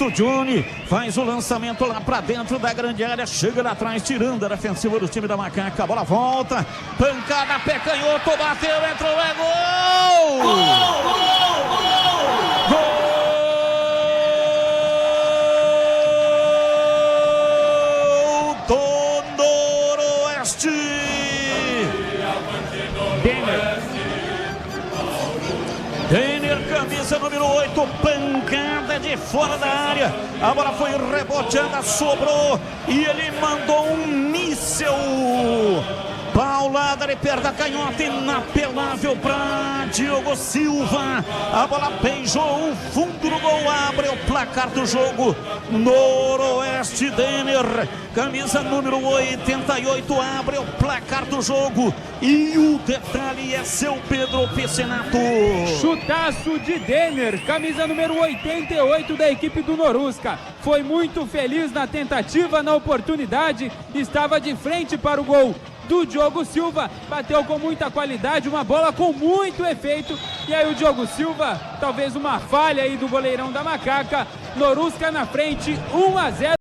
O Johnny faz o lançamento lá pra dentro da grande área, chega lá atrás, tirando a defensiva do time da Macaca. A bola volta, pancada, pé canhoto, bateu, entrou, é gol! Gol do Noroeste! Denner, camisa número 8, pancada de fora da área. A bola foi reboteada, sobrou e ele mandou um míssel. Paulada de perda canhota, inapelável para Diogo Silva. A bola beijou o fundo do gol, abre o placar do jogo. Noroeste Denner, camisa número 88, abre o placar do jogo. E o detalhe é seu Pedro Piscinato. Chutaço de Denner, camisa número 88 da equipe do Norusca. Foi muito feliz na tentativa, na oportunidade, estava de frente para o gol do Diogo Silva, bateu com muita qualidade, uma bola com muito efeito, e aí o Diogo Silva, talvez uma falha aí do goleirão da Macaca, Norusca na frente, 1-0.